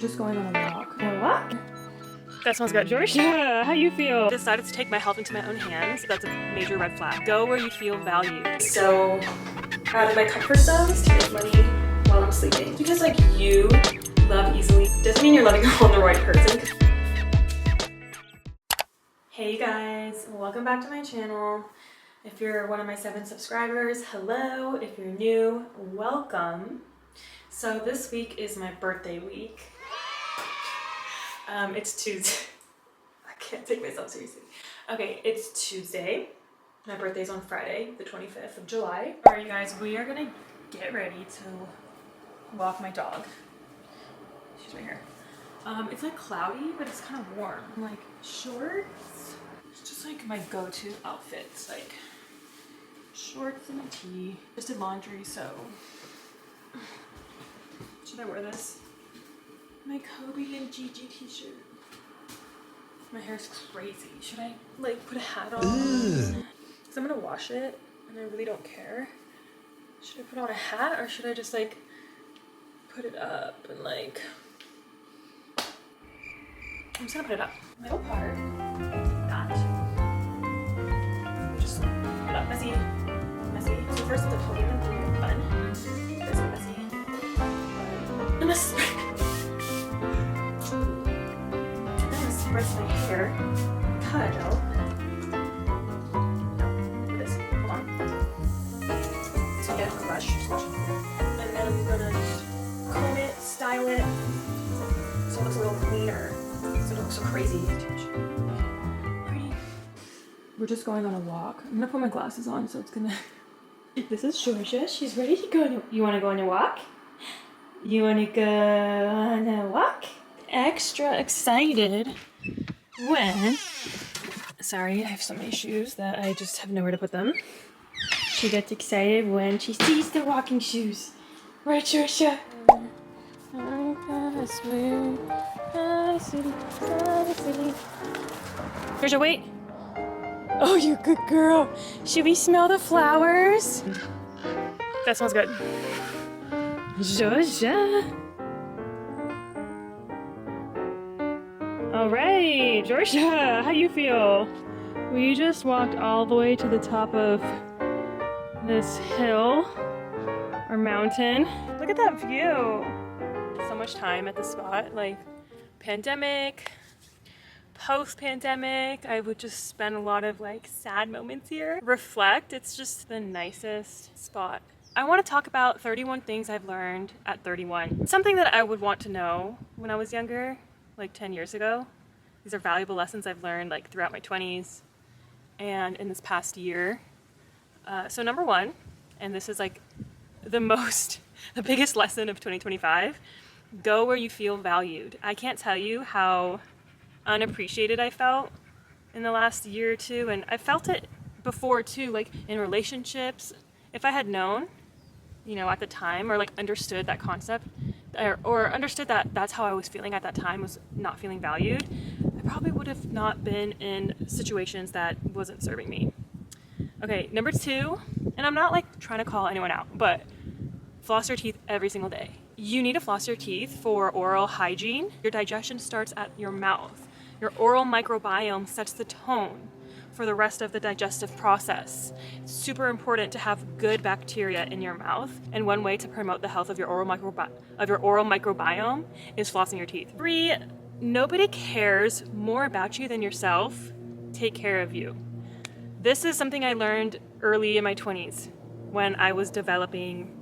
Just going on a walk. A walk? That smells good. Georgia, how you feel? I decided to take my health into my own hands. That's a major red flag. Go where you feel valued. So, out of my comfort zones to make money while I'm sleeping. Because like you love easily doesn't mean you're loving on the right person. Hey guys, welcome back to my channel. If you're one of my 7 subscribers, hello. If you're new, welcome. So this week is my birthday week. It's Tuesday. I can't take myself seriously. Okay, it's Tuesday. My birthday's on Friday, the 25th of July. All right, you guys, we are gonna get ready to walk my dog. She's right here. It's like cloudy, but it's kind of warm. Like shorts. It's just like my go-to outfits, like shorts and a tee. Just did laundry, so should I wear this? My Kobe and Gigi t-shirt. My hair's crazy. Should I like put a hat on? Because I'm gonna wash it and I really don't care. Should I put on a hat or should I just like put it up and like... I'm just gonna put it up. Middle part, like that. Just put it up, messy. So first I'm gonna do the bun. This is messy. I'm gonna spray. Brush my hair, cut it out. No, this. Hold on. So get a brush, and then I'm gonna just comb it, style it, so it looks a little cleaner. So it doesn't look so crazy. We're just going on a walk. I'm gonna put my glasses on, so it's gonna. This is Georgia. She's ready to go. You want to go on a walk? You want to go on a walk? Extra excited when, sorry, I have so many shoes that I just have nowhere to put them. She gets excited when she sees the walking shoes. Right, Georgia? Georgia, wait. Oh, you good girl. Should we smell the flowers? That smells good. Georgia. All right, Georgia, how you feel? We just walked all the way to the top of this hill or mountain. Look at that view. So much time at the spot, like pandemic, post-pandemic, I would just spend a lot of like sad moments here. Reflect, it's just the nicest spot. I want to talk about 31 things I've learned at 31. Something that I would want to know when I was younger, like 10 years ago. These are valuable lessons I've learned like throughout my 20s and in this past year. So number 1, and this is like the biggest lesson of 2025, go where you feel valued. I can't tell you how unappreciated I felt in the last year or two, and I felt it before too, like in relationships. If I had known, you know, at the time, or like understood that concept, or understood that that's how I was feeling at that time, was not feeling valued, I probably would have not been in situations that wasn't serving me. Okay, number 2, and I'm not like trying to call anyone out, but floss your teeth every single day. You need to floss your teeth for oral hygiene. Your digestion starts at your mouth. Your oral microbiome sets the tone for the rest of the digestive process. It's super important to have good bacteria in your mouth, and one way to promote the health of your oral microbiome is flossing your teeth. 3, nobody cares more about you than yourself. Take care of you. This is something I learned early in my 20s when I was developing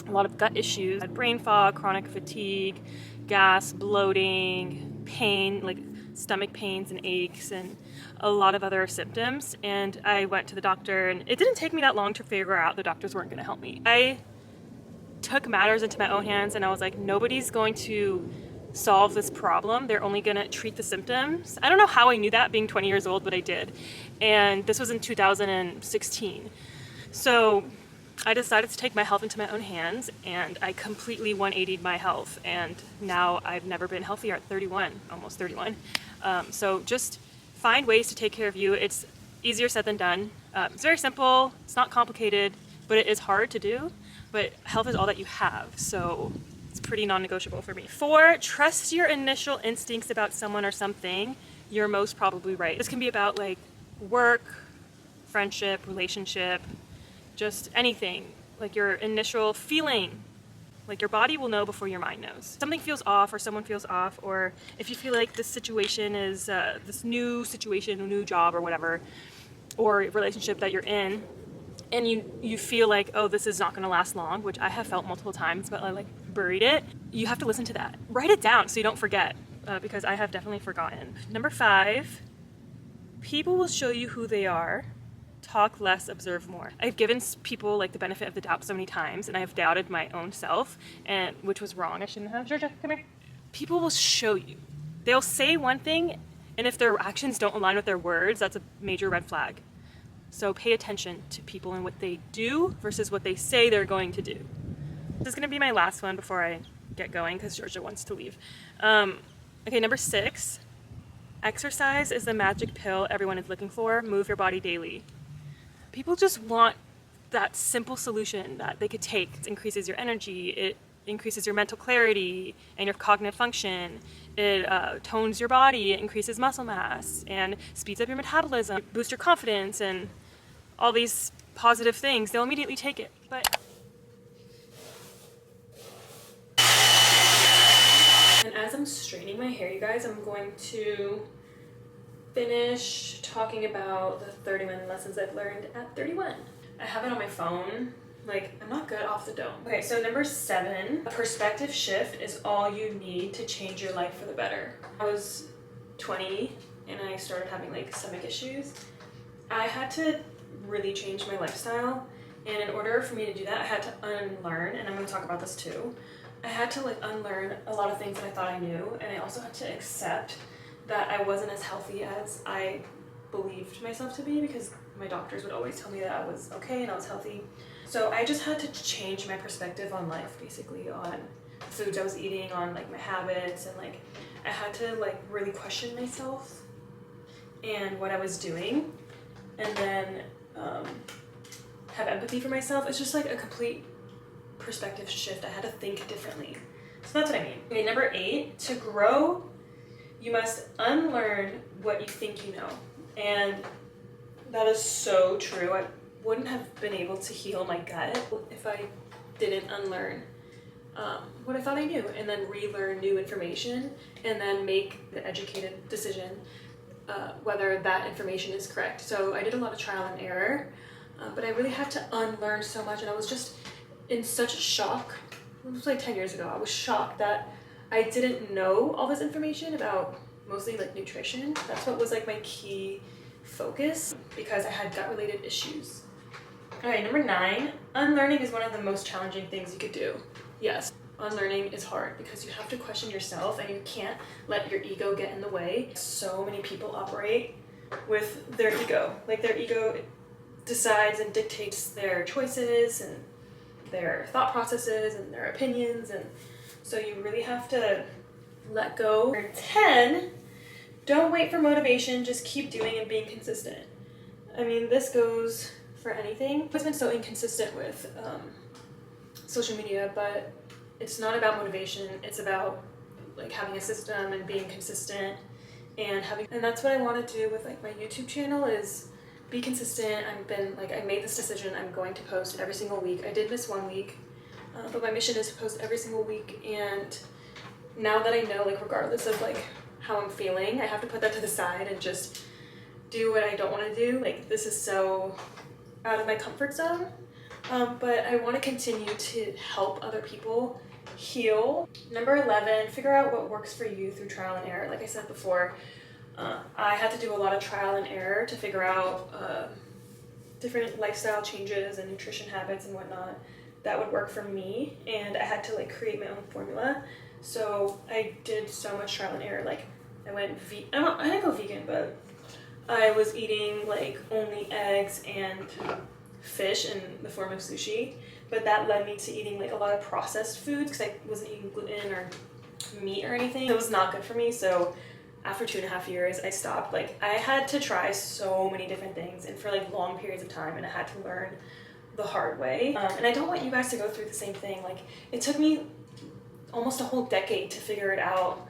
a lot of gut issues. I had brain fog, chronic fatigue, gas, bloating, pain, like stomach pains and aches, and a lot of other symptoms. And I went to the doctor, and it didn't take me that long to figure out the doctors weren't going to help me. I took matters into my own hands, and I was like, nobody's going to solve this problem. They're only going to treat the symptoms. I don't know how I knew that being 20 years old, but I did. And this was in 2016. So I decided to take my health into my own hands, and I completely 180'd my health. And now I've never been healthier at 31, almost 31. So just find ways to take care of you. It's easier said than done. It's very simple. It's not complicated, but it is hard to do. But health is all that you have. So It's pretty non-negotiable for me. 4, trust your initial instincts about someone or something. You're most probably right. This can be about like work, friendship, relationship, just anything. Like your initial feeling. Like your body will know before your mind knows. Something feels off or someone feels off, or if you feel like this situation is this new situation, a new job or whatever, or relationship that you're in, and you feel like, oh, this is not going to last long, which I have felt multiple times, but I like buried it. You have to listen to that. Write it down so you don't forget, because I have definitely forgotten. Number 5, people will show you who they are. Talk less, observe more. I've given people like the benefit of the doubt so many times, and I've doubted my own self, and which was wrong. I shouldn't have. Georgia, come here. People will show you. They'll say one thing, and if their actions don't align with their words, that's a major red flag. So pay attention to people and what they do versus what they say they're going to do. This is going to be my last one before I get going because Georgia wants to leave. Okay, number 6. Exercise is the magic pill everyone is looking for. Move your body daily. People just want that simple solution that they could take. It increases your energy, it increases your mental clarity and your cognitive function. It tones your body, it increases muscle mass, and speeds up your metabolism, boosts your confidence, and all these positive things. They'll immediately take it. But and as I'm straightening my hair, you guys, I'm going to finish talking about the 31 lessons I've learned at 31. I have it on my phone. Like, I'm not good off the dome. Okay, so number 7, a perspective shift is all you need to change your life for the better. I was 20 and I started having like stomach issues. I had to really change my lifestyle, and in order for me to do that, I had to unlearn, and I'm going to talk about this too. I had to like unlearn a lot of things that I thought I knew, and I also had to accept that I wasn't as healthy as I believed myself to be, because my doctors would always tell me that I was okay and I was healthy. So I just had to change my perspective on life, basically, on the foods I was eating, on like my habits, and like I had to like really question myself and what I was doing, and then have empathy for myself. It's just like a complete perspective shift. I had to think differently. So that's what I mean. Okay, number 8, to grow, you must unlearn what you think you know. And that is so true. I wouldn't have been able to heal my gut if I didn't unlearn what I thought I knew, and then relearn new information, and then make the educated decision whether that information is correct. So I did a lot of trial and error, but I really had to unlearn so much, and I was just in such a shock. It was like 10 years ago. I was shocked that I didn't know all this information about mostly like nutrition. That's what was like my key focus, because I had gut related issues. Alright, number 9, unlearning is one of the most challenging things you could do. Yes, unlearning is hard because you have to question yourself and you can't let your ego get in the way. So many people operate with their ego. Like their ego decides and dictates their choices and their thought processes and their opinions, and so you really have to let go. Number 10, don't wait for motivation, just keep doing and being consistent. I mean, this goes for anything. I've been so inconsistent with social media, but it's not about motivation. It's about like having a system and being consistent and that's what I want to do with like my YouTube channel, is be consistent. I made this decision. I'm going to post every single week. I did miss 1 week, but my mission is to post every single week. And now that I know, like, regardless of like how I'm feeling, I have to put that to the side and just do what I don't want to do. Like, this is so out of my comfort zone, but I want to continue to help other people heal. Number 11, figure out what works for you through trial and error. Like I said before, I had to do a lot of trial and error to figure out different lifestyle changes and nutrition habits and whatnot that would work for me, and I had to like create my own formula. So I did so much trial and error. Like I didn't go vegan, but I was eating like only eggs and fish in the form of sushi, but that led me to eating like a lot of processed foods because I wasn't eating gluten or meat or anything. It was not good for me. So after 2.5 years, I stopped. Like, I had to try so many different things and for like long periods of time, and I had to learn the hard way. And I don't want you guys to go through the same thing. Like, it took me almost a whole decade to figure it out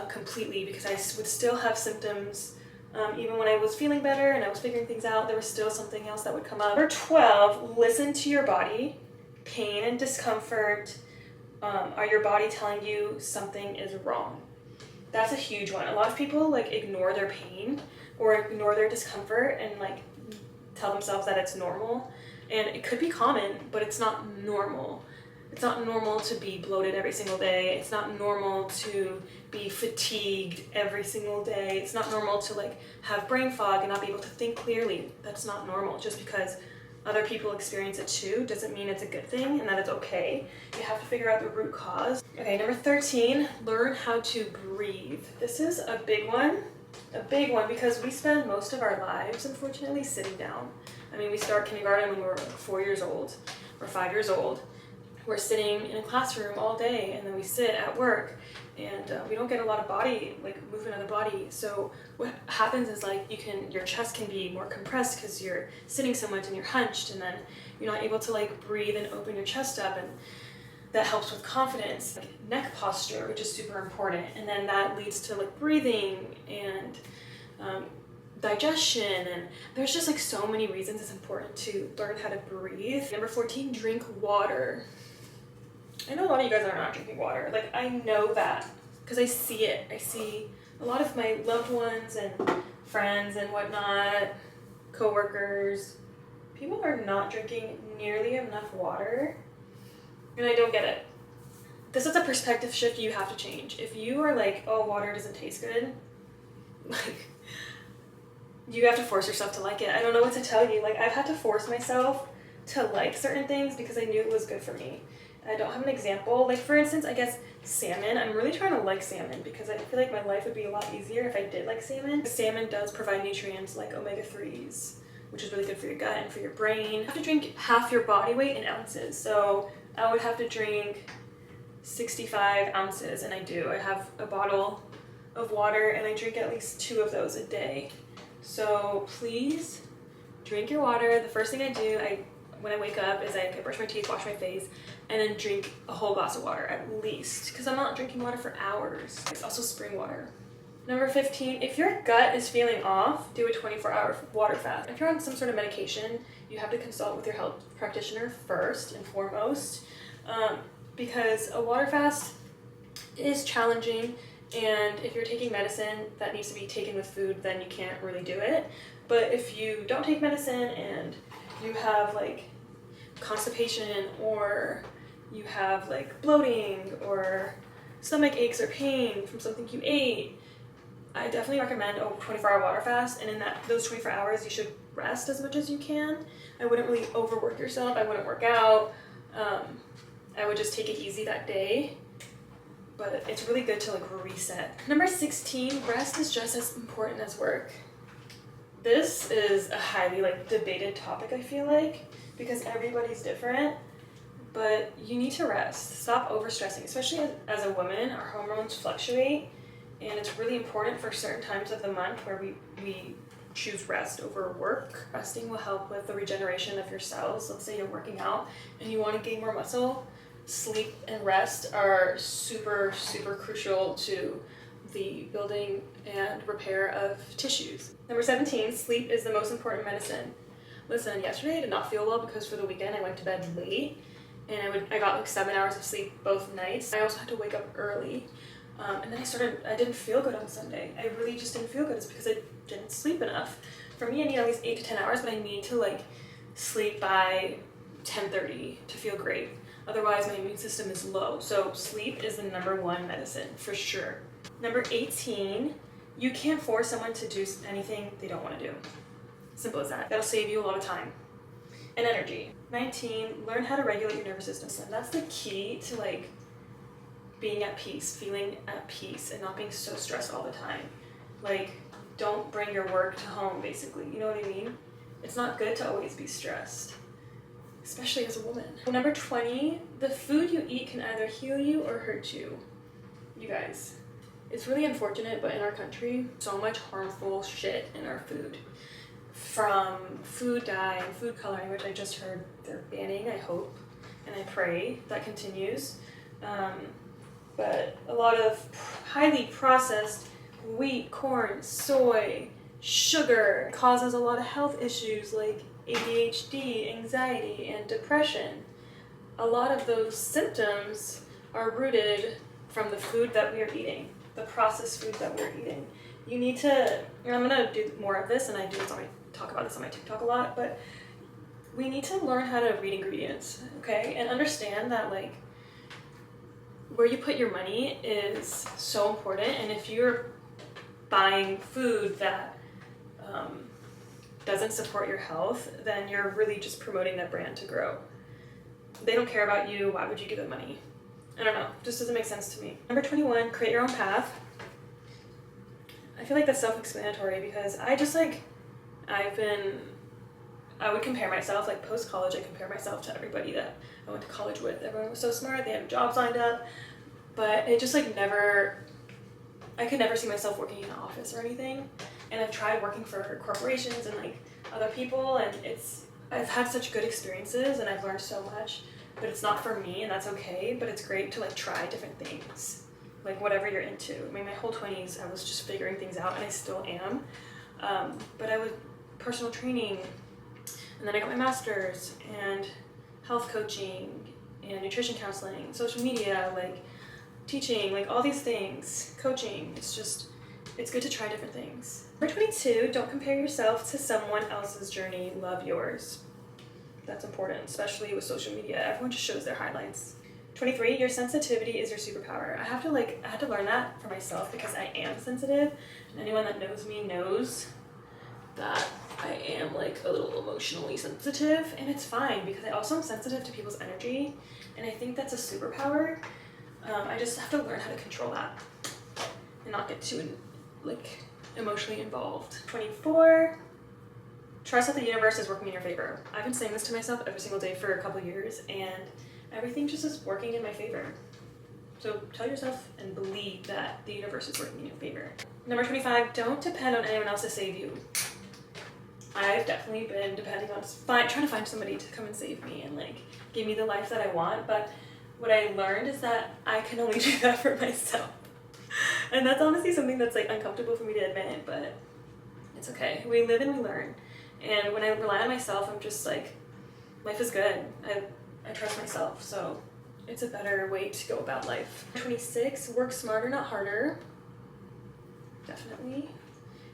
completely, because I would still have symptoms. Even when I was feeling better and I was figuring things out, there was still something else that would come up. Number 12, listen to your body. Pain and discomfort. Are your body telling you something is wrong? That's a huge one. A lot of people like ignore their pain or ignore their discomfort and like tell themselves that it's normal. And it could be common, but it's not normal. It's not normal to be bloated every single day. It's not normal to be fatigued every single day. It's not normal to like have brain fog and not be able to think clearly. That's not normal. Just because other people experience it too doesn't mean it's a good thing and that it's okay. You have to figure out the root cause. Okay, number 13, learn how to breathe. This is a big one because we spend most of our lives, unfortunately, sitting down. I mean, we start kindergarten when we're like 4 years old or 5 years old. We're sitting in a classroom all day, and then we sit at work, and we don't get a lot of body, like movement of the body. So what happens is like your chest can be more compressed because you're sitting so much and you're hunched, and then you're not able to like breathe and open your chest up, and that helps with confidence. Like neck posture, which is super important, and then that leads to like breathing and digestion, and there's just like so many reasons it's important to learn how to breathe. Number 14, drink water. I know a lot of you guys are not drinking water. Like, I know that because I see it. I see a lot of my loved ones and friends and whatnot, coworkers. People are not drinking nearly enough water, and I don't get it. This is a perspective shift you have to change. If you are like, oh, water doesn't taste good, like, you have to force yourself to like it. I don't know what to tell you. Like, I've had to force myself to like certain things because I knew it was good for me. I don't have an example. Like, for instance, I guess salmon. I'm really trying to like salmon because I feel like my life would be a lot easier if I did like salmon. Salmon does provide nutrients like omega-3s, which is really good for your gut and for your brain. You have to drink half your body weight in ounces. So I would have to drink 65 ounces, and I do. I have a bottle of water, and I drink at least 2 of those a day. So please drink your water. The first thing I do, when I wake up, is I brush my teeth, wash my face, and then drink a whole glass of water at least, because I'm not drinking water for hours. It's also spring water. Number 15, if your gut is feeling off, do a 24-hour water fast. If you're on some sort of medication, you have to consult with your health practitioner first and foremost, because a water fast is challenging, and if you're taking medicine that needs to be taken with food, then you can't really do it. But if you don't take medicine and you have like constipation, or you have like bloating or stomach aches or pain from something you ate, I definitely recommend a 24-hour water fast. And in those 24 hours, you should rest as much as you can. I wouldn't really overwork yourself. I wouldn't work out. I would just take it easy that day. But it's really good to like reset. Number 16, rest is just as important as work. This is a highly like debated topic, I feel like, because everybody's different, but you need to rest. Stop overstressing, especially as a woman. Our hormones fluctuate, and it's really important for certain times of the month where we choose rest over work. Resting will help with the regeneration of your cells. Let's say you're working out and you want to gain more muscle. Sleep and rest are super, super crucial to the building and repair of tissues. Number 17, sleep is the most important medicine. Listen, yesterday I did not feel well because for the weekend I went to bed late, and I got like 7 hours of sleep both nights. I also had to wake up early, and then I didn't feel good on Sunday. I really just didn't feel good. It's because I didn't sleep enough. For me, I need at least 8 to 10 hours, but I need to like sleep by 10:30 to feel great. Otherwise, my immune system is low. So sleep is the #1 medicine for sure. Number 18, you can't force someone to do anything they don't want to do. Simple as that. That'll save you a lot of time and energy. 19, learn how to regulate your nervous system. And that's the key to like being at peace, feeling at peace, and not being so stressed all the time. Like, don't bring your work to home, basically. You know what I mean? It's not good to always be stressed, especially as a woman. Number 20, the food you eat can either heal you or hurt you. You guys, it's really unfortunate, but in our country, so much harmful shit in our food. From food dye and food coloring, which I just heard they're banning, I hope, and I pray that continues. but a lot of highly processed wheat, corn, soy, sugar causes a lot of health issues like ADHD, anxiety, and depression. A lot of those symptoms are rooted from the food that we are eating, the processed food that we're eating. You need to, and I'm gonna do more of this, and I talk about this on my TikTok a lot, but we need to learn how to read ingredients, okay? And understand that like where you put your money is so important, and if you're buying food that doesn't support your health, then you're really just promoting that brand to grow. They don't care about you, why would you give them money? I don't know, just doesn't make sense to me. Number 21, create your own path. I feel like that's self-explanatory because I would compare myself, like post-college, I compare myself to everybody that I went to college with. Everyone was so smart, they had jobs lined up, but it just like I could never see myself working in an office or anything. And I've tried working for corporations and like other people, and I've had such good experiences and I've learned so much, but it's not for me, and that's okay. But it's great to like try different things, like whatever you're into. I mean, my whole 20s, I was just figuring things out, and I still am. But I was personal training, and then I got my master's, and health coaching, and nutrition counseling, social media, like teaching, like all these things, coaching. It's good to try different things. Number 22, don't compare yourself to someone else's journey, love yours. That's important, especially with social media. Everyone just shows their highlights. 23, your sensitivity is your superpower. I had to learn that for myself because I am sensitive, and anyone that knows me knows that I am like a little emotionally sensitive, and it's fine because I also am sensitive to people's energy, and I think that's a superpower. I just have to learn how to control that and not get too like emotionally involved. 24, trust that the universe is working in your favor. I've been saying this to myself every single day for a couple years, and everything just is working in my favor. So tell yourself and believe that the universe is working in your favor. Number 25, don't depend on anyone else to save you. I've definitely been depending on trying to find somebody to come and save me and like give me the life that I want, but what I learned is that I can only do that for myself. And that's honestly something that's like uncomfortable for me to admit, but it's okay. We live and we learn. And when I rely on myself, I'm just like, life is good. I trust myself, so it's a better way to go about life. 26, work smarter, not harder. Definitely.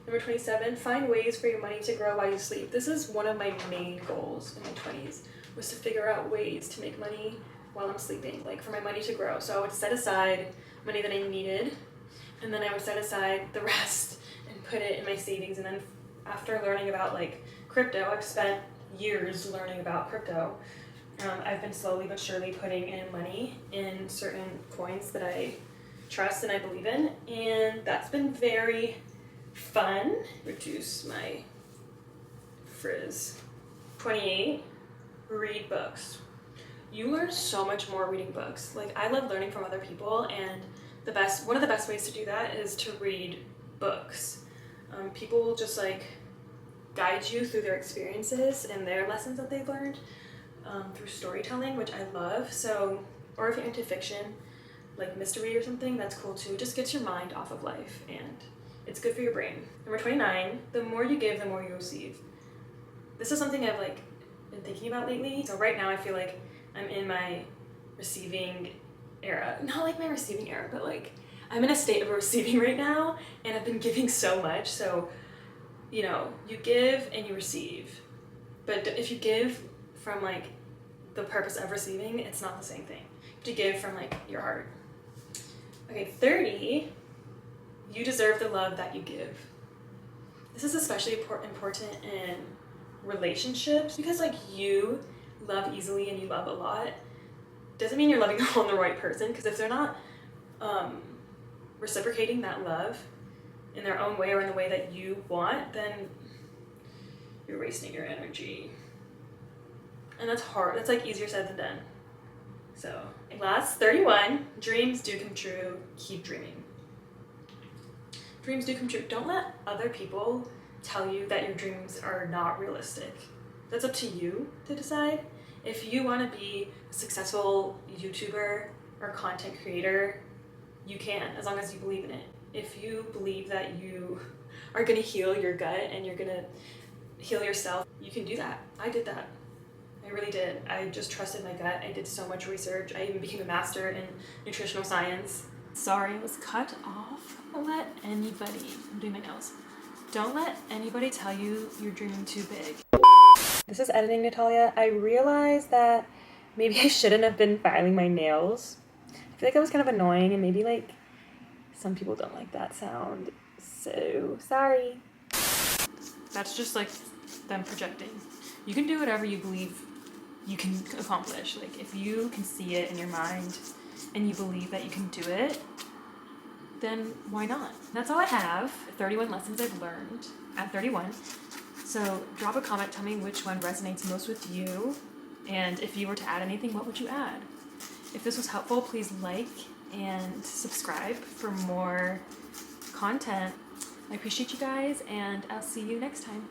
Number 27, find ways for your money to grow while you sleep. This is one of my main goals in my 20s, was to figure out ways to make money while I'm sleeping, like for my money to grow. So I would set aside money that I needed, and then I would set aside the rest and put it in my savings. And then after learning about like crypto, I've spent years learning about crypto. I've been slowly but surely putting in money in certain coins that I trust and I believe in, and that's been very fun. Reduce my frizz. 28, read books. You learn so much more reading books. Like, I love learning from other people, and one of the best ways to do that is to read books. People will just like guide you through their experiences and their lessons that they've learned through storytelling, which I love. So, or if you're into fiction, like mystery or something, that's cool too. It just gets your mind off of life, and it's good for your brain. Number 29, the more you give, the more you receive. This is something I've like been thinking about lately. So right now I feel like I'm in my receiving era. Not like my receiving era, but like I'm in a state of receiving right now, and I've been giving so much. So, you know, you give and you receive. But if you give from like the purpose of receiving, it's not the same thing. You have to give from like your heart. Okay, 30, you deserve the love that you give. This is especially important in relationships, because like you love easily and you love a lot doesn't mean you're loving on the right person, because if they're not reciprocating that love in their own way or in the way that you want, then you're wasting your energy. And that's hard. That's like easier said than done. So, last 31, dreams do come true. Keep dreaming. Dreams do come true. Don't let other people tell you that your dreams are not realistic. That's up to you to decide. If you want to be a successful YouTuber or content creator, you can, as long as you believe in it. If you believe that you are gonna heal your gut and you're gonna heal yourself, you can do that. I did that. I really did. I just trusted my gut. I did so much research. I even became a master in nutritional science. Sorry, it was cut off. Don't let anybody, I'm doing my nails. Don't let anybody tell you you're dreaming too big. This is editing, Natalia. I realized that maybe I shouldn't have been filing my nails. I feel like that was kind of annoying, and maybe like some people don't like that sound. So sorry. That's just like them projecting. You can do whatever you believe you can accomplish. Like if you can see it in your mind and you believe that you can do it, then why not? That's all I have. 31 lessons I've learned at 31. So drop a comment, tell me which one resonates most with you, and if you were to add anything, what would you add? If this was helpful, please like and subscribe for more content. I appreciate you guys, and I'll see you next time.